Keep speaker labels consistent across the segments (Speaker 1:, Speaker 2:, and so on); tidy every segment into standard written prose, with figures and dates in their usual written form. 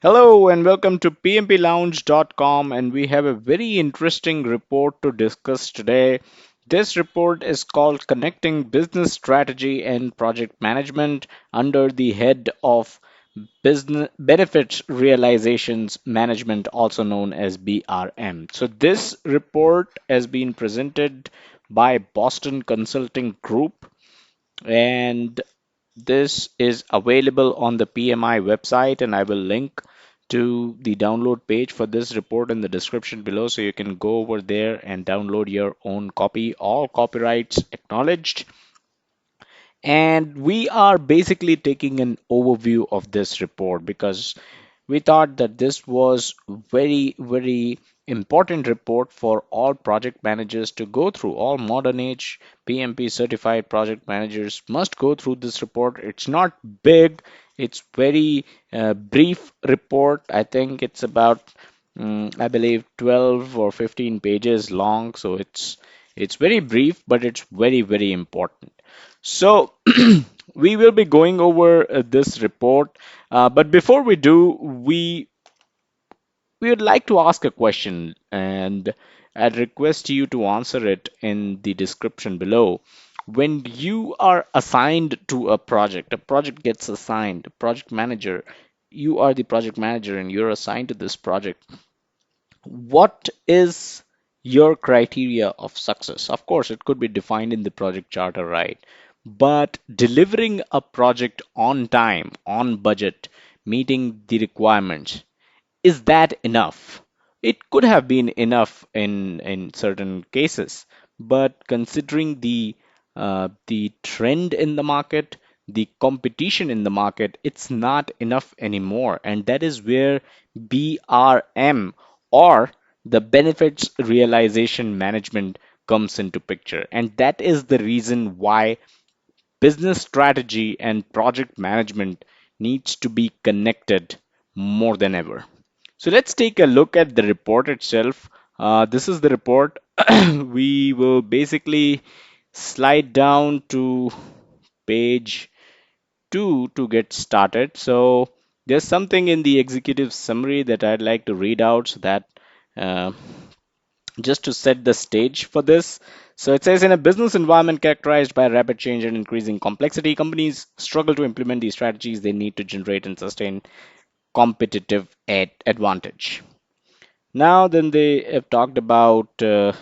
Speaker 1: Hello and welcome to pmplounge.com, and we have a very interesting report to discuss today. This report is called Connecting Business Strategy and Project Management under the head of Business Benefits Realizations Management, also known as BRM. So this report has been presented by Boston Consulting Group, and this is available on the PMI website, and I will link to the download page for this report in the description below, so you can go over there and download your own copy. All copyrights acknowledged. And we are basically taking an overview of this report because we thought that this was very important report for all project managers to go through. All modern age PMP certified project managers must go through this report. It's not big, it's very brief report. I think it's about I believe 12 or 15 pages long, so it's very brief, but it's very important. So we will be going over this report, but before we do, we would like to ask a question, and I'd request you to answer it in the description below. When you are assigned to a project gets assigned, a project manager, you are the project manager and you're assigned to this project. What is your criteria of success? Of course, it could be defined in the project charter, right? But delivering a project on time, on budget, meeting the requirements, is that enough? It could have been enough in certain cases, but considering the trend in the market, the competition in the market, it's not enough anymore, and that is where BRM, or the benefits realization management, comes into picture. And that is the reason why business strategy and project management needs to be connected more than ever. So let's take a look at the report itself. This is the report. We will basically slide down to page 2 to get started. So there's something in the executive summary that I'd like to read out, so that uh, just to set the stage for this. So it says, in a business environment characterized by rapid change and increasing complexity, companies struggle to implement these strategies they need to generate and sustain competitive advantage. Now, then they have talked about a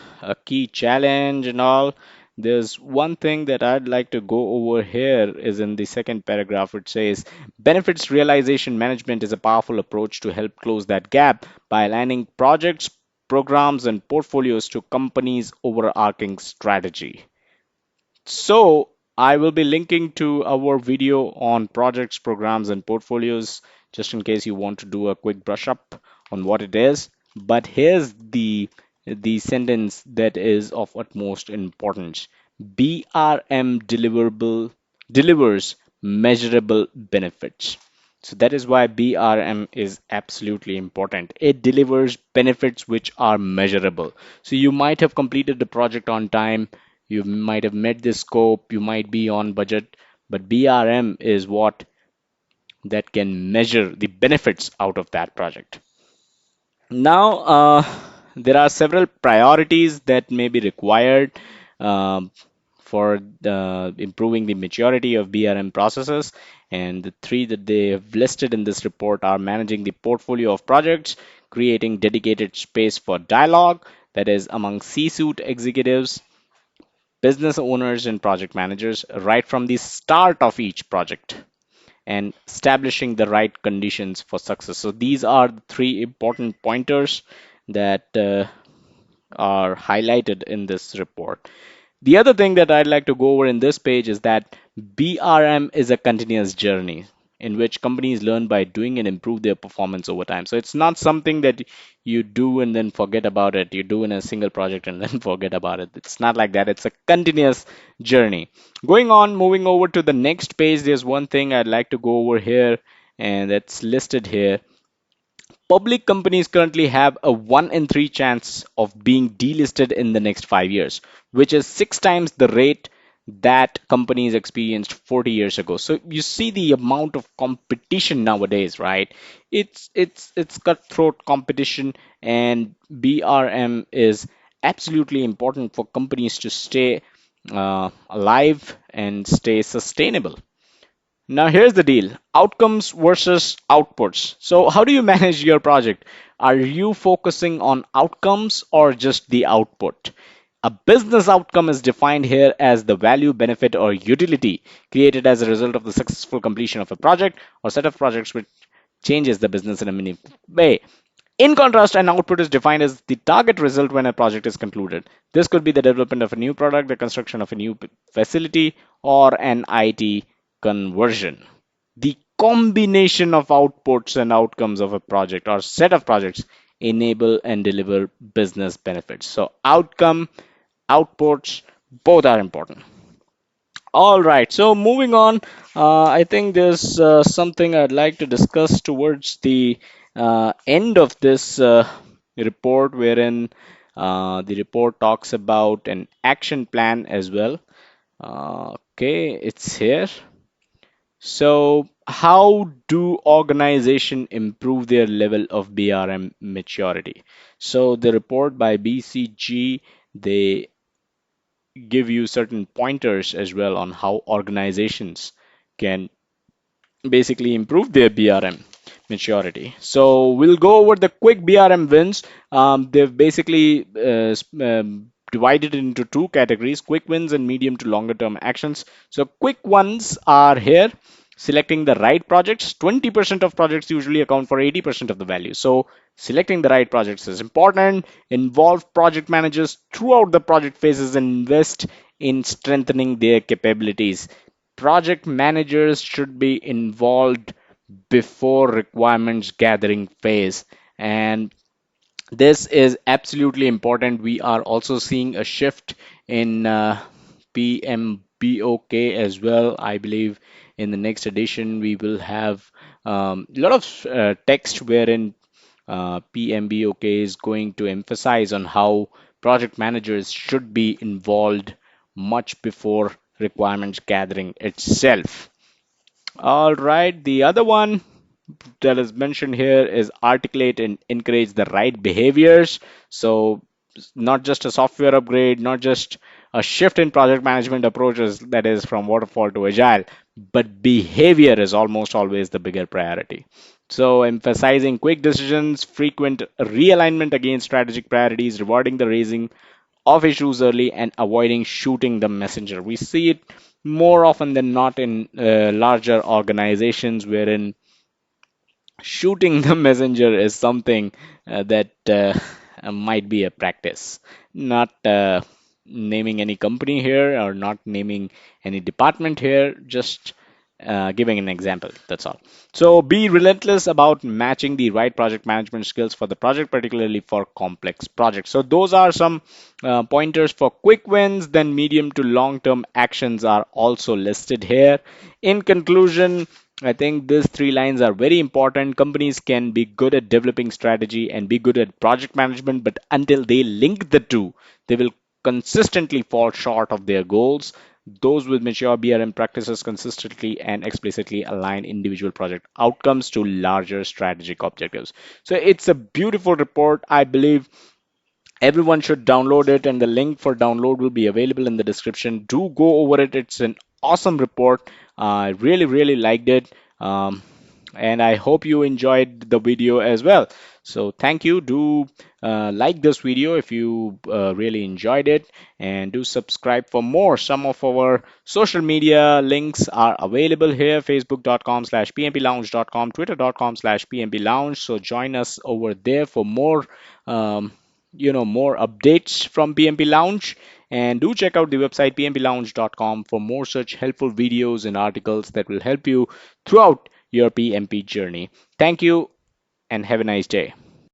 Speaker 1: key challenge and all. There's one thing that I'd like to go over here is in the second paragraph. It says benefits realization management is a powerful approach to help close that gap by aligning projects, programs, and portfolios to companies' overarching strategy. So I will be linking to our video on projects, programs, and portfolios just in case you want to do a quick brush up on what it is. But here's the sentence that is of utmost importance. BRM deliverable delivers measurable benefits. So that is why BRM is absolutely important. It delivers benefits which are measurable. So you might have completed the project on time, you might have met the scope, you might be on budget, but BRM is what that can measure the benefits out of that project. Now, there are several priorities that may be required um, for improving the maturity of BRM processes. And the three that they have listed in this report are managing the portfolio of projects, creating dedicated space for dialogue, that is among C-suite executives, business owners, and project managers right from the start of each project, and establishing the right conditions for success. So these are the three important pointers that are highlighted in this report. The other thing that I'd like to go over in this page is that BRM is a continuous journey in which companies learn by doing and improve their performance over time. So it's not something that you do and then forget about it. You do in a single project and then forget about it. It's not like that. It's a continuous journey. Going on, moving over to the next page, there's one thing I'd like to go over here, and that's listed here. Public companies currently have a 1 in 3 chance of being delisted in the next 5 years, which is 6 times the rate that companies experienced 40 years ago. So you see the amount of competition nowadays, right? It's cutthroat competition, and BRM is absolutely important for companies to stay alive and stay sustainable. Now, here's the deal: outcomes versus outputs. So, how do you manage your project? Are you focusing on outcomes or just the output? A business outcome is defined here as the value, benefit, or utility created as a result of the successful completion of a project or set of projects which changes the business in a meaningful way. In contrast, an output is defined as the target result when a project is concluded. This could be the development of a new product, the construction of a new facility, or an IT conversion. The combination of outputs and outcomes of a project or set of projects enable and deliver business benefits. So, outcome, outputs, both are important. All right, so moving on, I think there's something I'd like to discuss towards the end of this report, wherein the report talks about an action plan as well. Okay, it's here. So, how do organization improve their level of BRM maturity? So, the report by BCG, they give you certain pointers as well on how organizations can basically improve their BRM maturity. So we'll go over the quick BRM wins. They've basically divided it into two categories: quick wins and medium to longer term actions. So quick ones are here: selecting the right projects. 20% of projects usually account for 80% of the value. So selecting the right projects is important. Involve project managers throughout the project phases and invest in strengthening their capabilities. Project managers should be involved before requirements gathering phase, and this is absolutely important. We are also seeing a shift in PMBOK as well. I believe in the next edition we will have a lot of text wherein PMBOK is going to emphasize on how project managers should be involved much before requirements gathering itself. All right, the other one that is mentioned here is articulate and encourage the right behaviors. So, not just a software upgrade, not just a shift in project management approaches that is from waterfall to agile, but behavior is almost always the bigger priority. So, emphasizing quick decisions, frequent realignment against strategic priorities, rewarding the raising of issues early, and avoiding shooting the messenger. We see it more often than not in larger organizations wherein shooting the messenger is something that might be a practice. Not naming any company here or not naming any department here, just giving an example. That's all. So be relentless about matching the right project management skills for the project, particularly for complex projects. So those are some pointers for quick wins. Then medium to long term actions are also listed here. In conclusion, I think these three lines are very important. Companies can be good at developing strategy and be good at project management, but until they link the two, they will consistently fall short of their goals. Those with mature BRM practices consistently and explicitly align individual project outcomes to larger strategic objectives. So it's a beautiful report. I believe everyone should download it, and the link for download will be available in the description. Do go over it. It's an awesome report. I really liked it. And I hope you enjoyed the video as well. So thank you. Do like this video if you really enjoyed it, and do subscribe for more. Some of our social media links are available here: facebook.com/pmplounge.com, twitter.com/pmplounge. So join us over there for more um, more updates from PMP Lounge, and do check out the website pmplounge.com for more such helpful videos and articles that will help you throughout your PMP journey. Thank you and have a nice day.